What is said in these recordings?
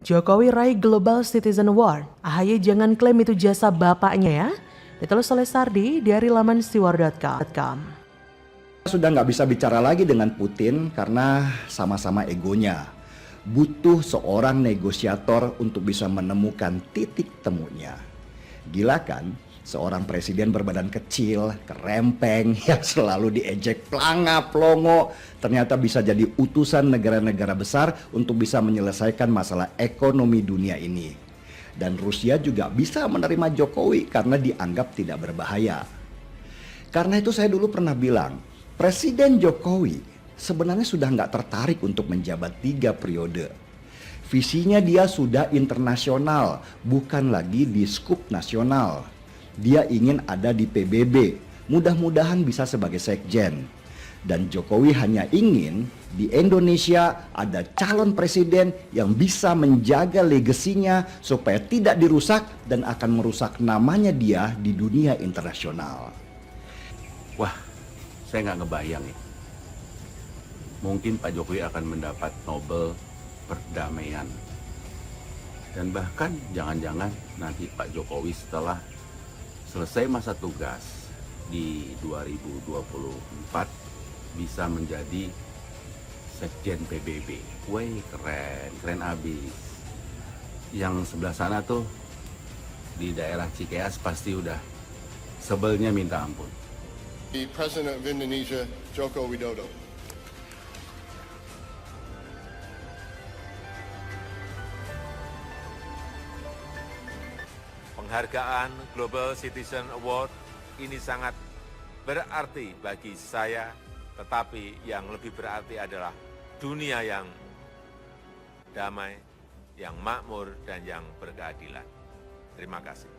Jokowi raih Global Citizen Award. AHY jangan klaim itu jasa bapaknya ya. Ditulis oleh Sardi dari laman steward.com. Sudah nggak bisa bicara lagi dengan Putin karena sama-sama egonya. Butuh seorang negosiator untuk bisa menemukan titik temunya. Gila kan? Seorang presiden berbadan kecil, kerempeng, yang selalu diejek pelanga, pelongo, ternyata bisa jadi utusan negara-negara besar untuk bisa menyelesaikan masalah ekonomi dunia ini. Dan Rusia juga bisa menerima Jokowi karena dianggap tidak berbahaya. Karena itu saya dulu pernah bilang, Presiden Jokowi sebenarnya sudah nggak tertarik untuk menjabat 3 periode. Visinya dia sudah internasional, bukan lagi di skup nasional. Dia ingin ada di PBB, mudah-mudahan bisa sebagai sekjen. Dan Jokowi hanya ingin di Indonesia ada calon presiden yang bisa menjaga legasinya supaya tidak dirusak dan akan merusak namanya dia di dunia internasional. Wah, saya nggak ngebayang ya. Mungkin Pak Jokowi akan mendapat Nobel Perdamaian. Dan bahkan jangan-jangan nanti Pak Jokowi setelah selesai masa tugas di 2024 bisa menjadi sekjen PBB. Wih, keren abis. Yang sebelah sana tuh di daerah Cikeas pasti udah sebelnya minta ampun. The President of Indonesia, Joko Widodo. Penghargaan Global Citizen Award ini sangat berarti bagi saya, tetapi yang lebih berarti adalah dunia yang damai, yang makmur, dan yang berkeadilan. Terima kasih.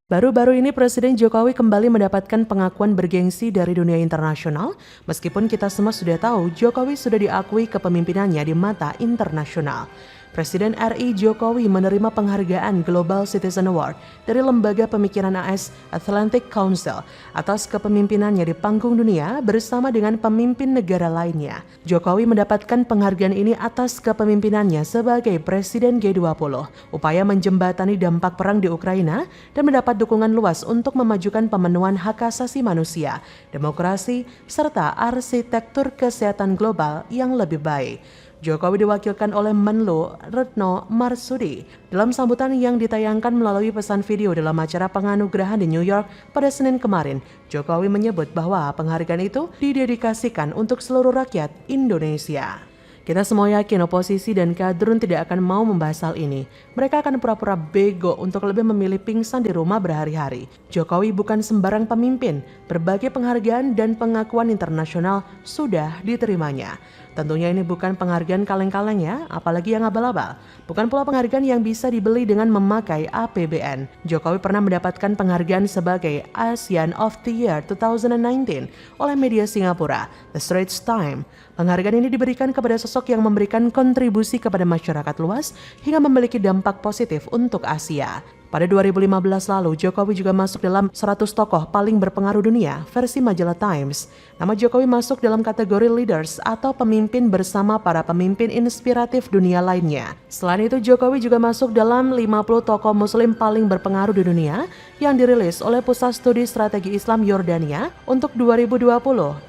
Baru-baru ini Presiden Jokowi kembali mendapatkan pengakuan bergengsi dari dunia internasional, meskipun kita semua sudah tahu Jokowi sudah diakui kepemimpinannya di mata internasional. Presiden RI Jokowi menerima penghargaan Global Citizen Award dari Lembaga Pemikiran AS Atlantic Council atas kepemimpinannya di panggung dunia bersama dengan pemimpin negara lainnya. Jokowi mendapatkan penghargaan ini atas kepemimpinannya sebagai Presiden G20, upaya menjembatani dampak perang di Ukraina dan mendapat dukungan luas untuk memajukan pemenuhan hak asasi manusia, demokrasi, serta arsitektur kesehatan global yang lebih baik. Jokowi diwakilkan oleh Menlu Retno Marsudi dalam sambutan yang ditayangkan melalui pesan video dalam acara penganugerahan di New York pada Senin kemarin. Jokowi menyebut bahwa penghargaan itu didedikasikan untuk seluruh rakyat Indonesia. Kita semua yakin oposisi dan kadrun tidak akan mau membahas hal ini. Mereka akan pura-pura bego untuk lebih memilih pingsan di rumah berhari-hari. Jokowi bukan sembarang pemimpin. Berbagai penghargaan dan pengakuan internasional sudah diterimanya. Tentunya ini bukan penghargaan kaleng-kaleng ya, apalagi yang abal-abal. Bukan pula penghargaan yang bisa dibeli dengan memakai APBN. Jokowi pernah mendapatkan penghargaan sebagai ASEAN of the Year 2019 oleh media Singapura, The Straits Times. Penghargaan ini diberikan kepada sosok yang memberikan kontribusi kepada masyarakat luas hingga memiliki dampak positif untuk Asia. Pada 2015 lalu, Jokowi juga masuk dalam 100 tokoh paling berpengaruh dunia versi majalah Times. Nama Jokowi masuk dalam kategori leaders atau pemimpin bersama para pemimpin inspiratif dunia lainnya. Selain itu, Jokowi juga masuk dalam 50 tokoh muslim paling berpengaruh di dunia yang dirilis oleh Pusat Studi Strategi Islam Yordania untuk 2020.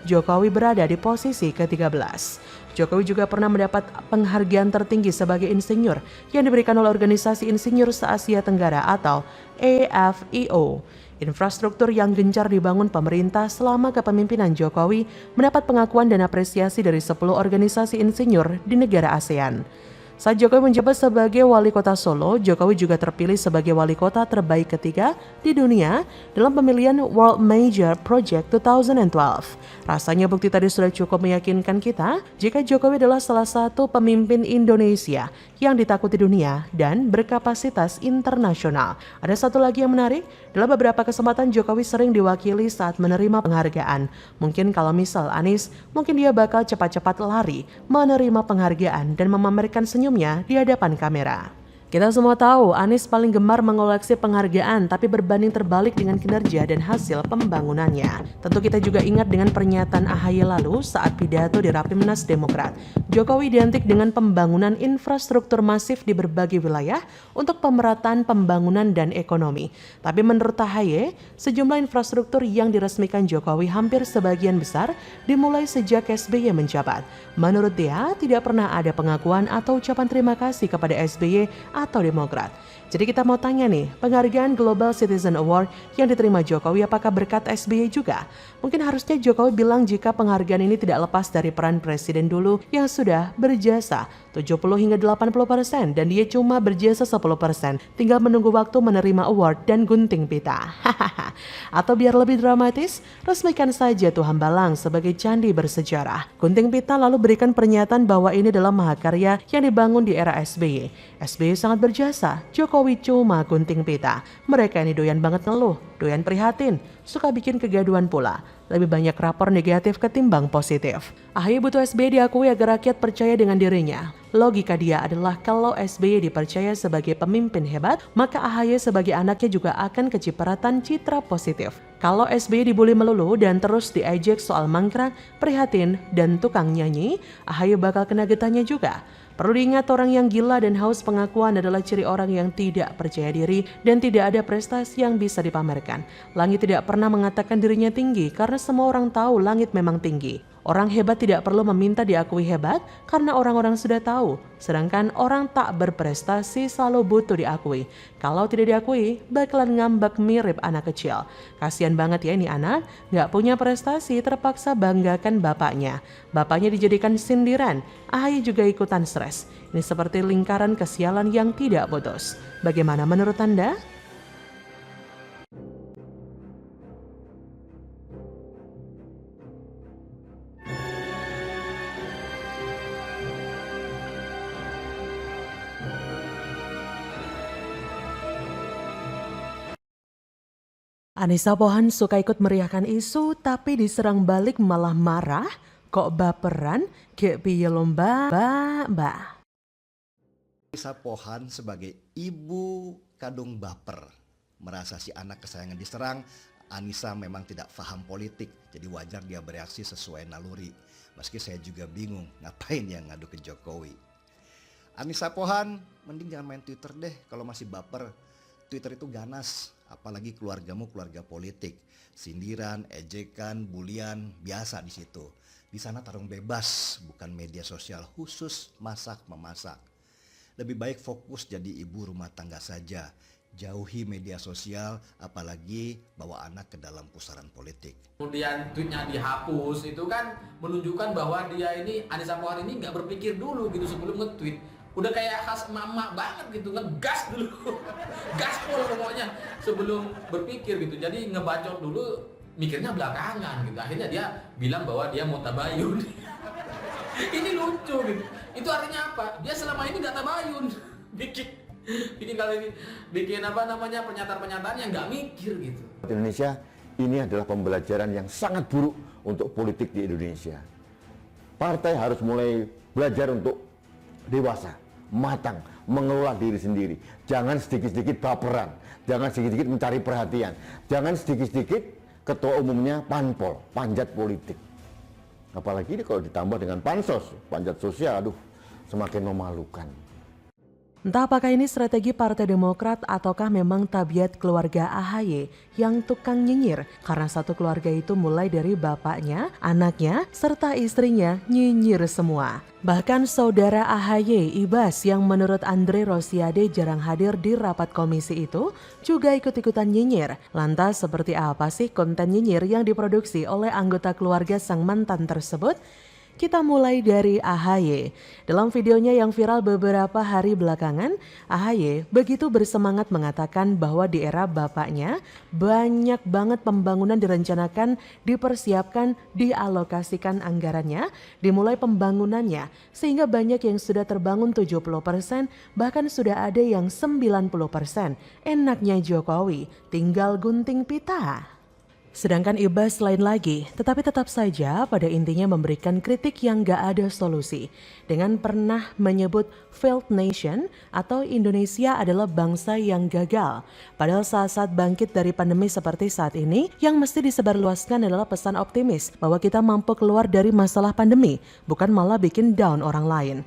Jokowi berada di posisi ke-13. Jokowi juga pernah mendapat penghargaan tertinggi sebagai insinyur yang diberikan oleh Organisasi Insinyur se-Asia Tenggara atau AFIO. Infrastruktur yang gencar dibangun pemerintah selama kepemimpinan Jokowi mendapat pengakuan dan apresiasi dari 10 organisasi insinyur di negara ASEAN. Saat Jokowi menjabat sebagai wali kota Solo, Jokowi juga terpilih sebagai wali kota terbaik ketiga di dunia dalam pemilihan World Major Project 2012. Rasanya bukti tadi sudah cukup meyakinkan kita jika Jokowi adalah salah satu pemimpin Indonesia yang ditakuti dunia dan berkapasitas internasional. Ada satu lagi yang menarik, dalam beberapa kesempatan Jokowi sering diwakili saat menerima penghargaan. Mungkin kalau misal Anies, mungkin dia bakal cepat-cepat lari menerima penghargaan dan memamerkan senyumnya di hadapan kamera. Kita semua tahu Anies paling gemar mengoleksi penghargaan tapi berbanding terbalik dengan kinerja dan hasil pembangunannya. Tentu kita juga ingat dengan pernyataan AHY lalu saat pidato di Rapimnas Demokrat. Jokowi identik dengan pembangunan infrastruktur masif di berbagai wilayah untuk pemerataan pembangunan dan ekonomi. Tapi menurut AHY, sejumlah infrastruktur yang diresmikan Jokowi hampir sebagian besar dimulai sejak SBY menjabat. Menurut dia, tidak pernah ada pengakuan atau ucapan terima kasih kepada SBY atau Demokrat. Jadi kita mau tanya nih, penghargaan Global Citizen Award yang diterima Jokowi apakah berkat SBY juga? Mungkin harusnya Jokowi bilang jika penghargaan ini tidak lepas dari peran presiden dulu yang sudah berjasa 70 hingga 80% dan dia cuma berjasa 10%. Tinggal menunggu waktu menerima award dan gunting pita. Atau biar lebih dramatis, resmikan saja tuh Hambalang sebagai candi bersejarah. Gunting pita lalu berikan pernyataan bahwa ini adalah mahakarya yang dibangun di era SBY. SBY sangat berjasa, Jokowi cuma gunting pita. Mereka ini doyan banget ngeluh, doyan prihatin, suka bikin kegaduhan pula. Lebih banyak rapor negatif ketimbang positif. AHY butuh SBY diakui agar rakyat percaya dengan dirinya. Logika dia adalah kalau SBY dipercaya sebagai pemimpin hebat, maka AHY sebagai anaknya juga akan kecipratan citra positif. Kalau SBY dibully melulu dan terus diejek soal mangkrak, prihatin, dan tukang nyanyi, AHY bakal kena getahnya juga. Perlu diingat orang yang gila dan haus pengakuan adalah ciri orang yang tidak percaya diri dan tidak ada prestasi yang bisa dipamerkan. Langit tidak pernah mengatakan dirinya tinggi karena semua orang tahu langit memang tinggi. Orang hebat tidak perlu meminta diakui hebat karena orang-orang sudah tahu. Sedangkan orang tak berprestasi selalu butuh diakui. Kalau tidak diakui, bakalan ngambek mirip anak kecil. Kasian banget ya ini anak, gak punya prestasi terpaksa banggakan bapaknya. Bapaknya dijadikan sindiran, AHY juga ikutan stres. Ini seperti lingkaran kesialan yang tidak putus. Bagaimana menurut Anda? Anissa Pohan suka ikut meriahkan isu tapi diserang balik malah marah. Kok baperan? Kayak piye lomba, mbak. Anissa Pohan sebagai ibu kandung baper. Merasa si anak kesayangan diserang, Anissa memang tidak paham politik. Jadi wajar dia bereaksi sesuai naluri. Meski saya juga bingung ngapain yang ngadu ke Jokowi. Anissa Pohan, mending jangan main Twitter deh kalau masih baper. Twitter itu ganas, apalagi keluargamu keluarga politik. Sindiran, ejekan, bulian, biasa di situ. Di sana tarung bebas, bukan media sosial khusus masak-memasak. Lebih baik fokus jadi ibu rumah tangga saja. Jauhi media sosial, apalagi bawa anak ke dalam pusaran politik. Kemudian tweetnya dihapus, itu kan menunjukkan bahwa dia ini, Anissa Pohan ini nggak berpikir dulu gitu sebelum nge-tweet. Udah kayak khas mama banget gitu, ngegas dulu, gaspol pokoknya sebelum berpikir gitu. Jadi ngebacot dulu, mikirnya belakangan gitu. Akhirnya dia bilang bahwa dia mau tabayun. Ini lucu gitu. Itu artinya apa? Dia selama ini nggak tabayun, bikin kali ini, bikin apa namanya pernyataan-pernyataan yang nggak mikir gitu. Indonesia ini adalah pembelajaran yang sangat buruk untuk politik di Indonesia. Partai harus mulai belajar untuk dewasa, matang, mengelola diri sendiri. Jangan sedikit-sedikit baperan, jangan sedikit-sedikit mencari perhatian, jangan sedikit-sedikit ketua umumnya panpol, panjat politik. Apalagi ini kalau ditambah dengan pansos, panjat sosial, aduh, semakin memalukan. Entah apakah ini strategi Partai Demokrat ataukah memang tabiat keluarga AHY yang tukang nyinyir karena satu keluarga itu mulai dari bapaknya, anaknya, serta istrinya nyinyir semua. Bahkan saudara AHY, Ibas, yang menurut Andre Rosiade jarang hadir di rapat komisi itu juga ikut-ikutan nyinyir. Lantas seperti apa sih konten nyinyir yang diproduksi oleh anggota keluarga sang mantan tersebut? Kita mulai dari AHY. Dalam videonya yang viral beberapa hari belakangan, AHY begitu bersemangat mengatakan bahwa di era bapaknya banyak banget pembangunan direncanakan, dipersiapkan, dialokasikan anggarannya, dimulai pembangunannya, sehingga banyak yang sudah terbangun 70%, bahkan sudah ada yang 90%. Enaknya Jokowi, tinggal gunting pita. Sedangkan Ibas lain lagi, tetapi tetap saja pada intinya memberikan kritik yang gak ada solusi. Dengan pernah menyebut failed nation atau Indonesia adalah bangsa yang gagal. Padahal saat-saat bangkit dari pandemi seperti saat ini, yang mesti disebarluaskan adalah pesan optimis bahwa kita mampu keluar dari masalah pandemi, bukan malah bikin down orang lain.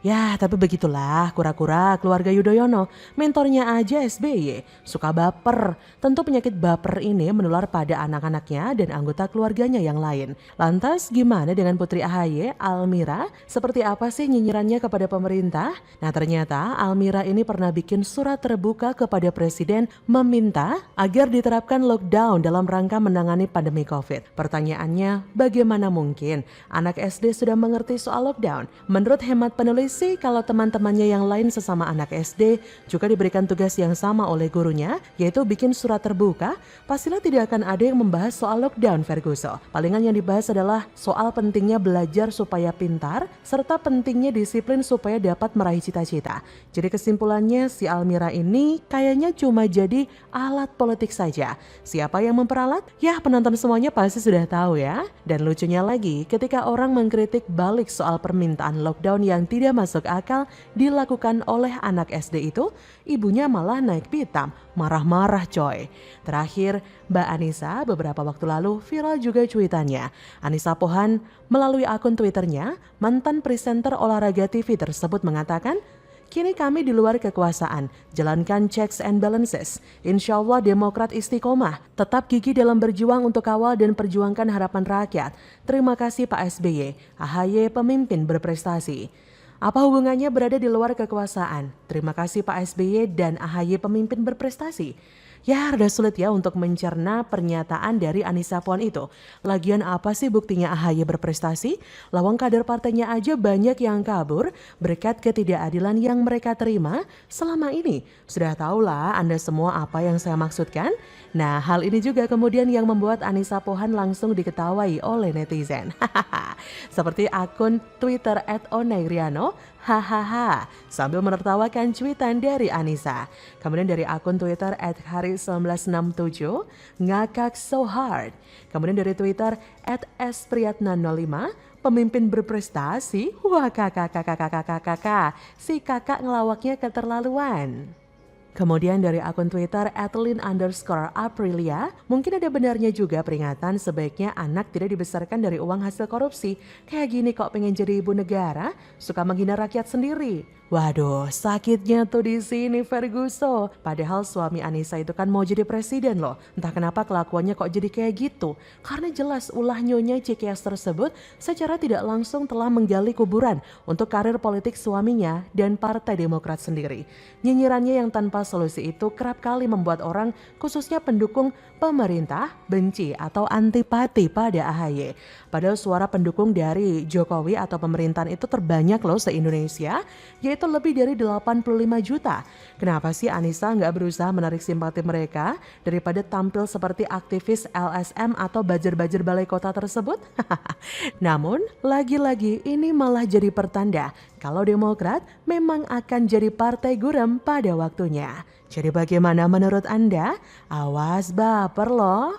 Ya, tapi begitulah kura-kura keluarga Yudhoyono, mentornya aja SBY, suka baper. Tentu penyakit baper ini menular pada anak-anaknya dan anggota keluarganya yang lain. Lantas gimana dengan Putri AHY, Almira? Seperti apa sih nyinyirannya kepada pemerintah? Nah ternyata Almira ini pernah bikin surat terbuka kepada Presiden meminta agar diterapkan lockdown dalam rangka menangani pandemi COVID. Pertanyaannya, bagaimana mungkin anak SD sudah mengerti soal lockdown? Menurut hemat penulis sih, kalau teman-temannya yang lain sesama anak SD juga diberikan tugas yang sama oleh gurunya, yaitu bikin surat terbuka, pastilah tidak akan ada yang membahas soal lockdown, Ferguson. Palingan yang dibahas adalah soal pentingnya belajar supaya pintar, serta pentingnya disiplin supaya dapat meraih cita-cita. Jadi kesimpulannya, si Almira ini kayaknya cuma jadi alat politik saja. Siapa yang memperalat? Ya, penonton semuanya pasti sudah tahu ya. Dan lucunya lagi, ketika orang mengkritik balik soal permintaan lockdown yang tidak masuk akal dilakukan oleh anak SD itu, ibunya malah naik pitam, marah-marah coy. Terakhir, Mbak Anissa beberapa waktu lalu viral juga cuitannya. Anissa Pohan melalui akun Twitternya, mantan presenter olahraga TV tersebut mengatakan, "Kini kami di luar kekuasaan, jalankan checks and balances. Insya Allah Demokrat istiqomah, tetap gigih dalam berjuang untuk kawal dan perjuangkan harapan rakyat. Terima kasih Pak SBY, AHY pemimpin berprestasi." Apa hubungannya berada di luar kekuasaan? Terima kasih Pak SBY dan AHY pemimpin berprestasi. Ya, rada sulit ya untuk mencerna pernyataan dari Anissa Pohan itu. Lagian apa sih buktinya AHY berprestasi? Lawang kader partainya aja banyak yang kabur berkat ketidakadilan yang mereka terima selama ini. Sudah tahulah Anda semua apa yang saya maksudkan? Nah, hal ini juga kemudian yang membuat Anissa Pohan langsung diketawai oleh netizen. Seperti akun Twitter @onairiano, hahaha, sambil menertawakan cuitan dari Anissa. Kemudian dari akun Twitter @hari1967, ngakak so hard. Kemudian dari Twitter @espriyatna05, pemimpin berprestasi, wah kakak, si kakak ngelawaknya keterlaluan. Kemudian dari akun Twitter @lin_aprilia, mungkin ada benarnya juga peringatan sebaiknya anak tidak dibesarkan dari uang hasil korupsi. Kayak gini kok pengen jadi ibu negara, suka menghina rakyat sendiri. Waduh, sakitnya tuh di sini Ferguson. Padahal suami Anissa itu kan mau jadi presiden loh. Entah kenapa kelakuannya kok jadi kayak gitu. Karena jelas ulah nyonya Cikias tersebut secara tidak langsung telah menggali kuburan untuk karir politik suaminya dan Partai Demokrat sendiri. Nyinyirannya yang tanpa solusi itu kerap kali membuat orang, khususnya pendukung pemerintah, benci atau antipati pada AHY. Padahal suara pendukung dari Jokowi atau pemerintahan itu terbanyak loh se-Indonesia, yaitu lebih dari 85 juta. Kenapa sih Anissa nggak berusaha menarik simpati mereka daripada tampil seperti aktivis LSM atau bajer-bajer balai kota tersebut? Namun, lagi-lagi ini malah jadi pertanda kalau Demokrat memang akan jadi partai guram pada waktunya. Jadi bagaimana menurut Anda? Awas baper loh.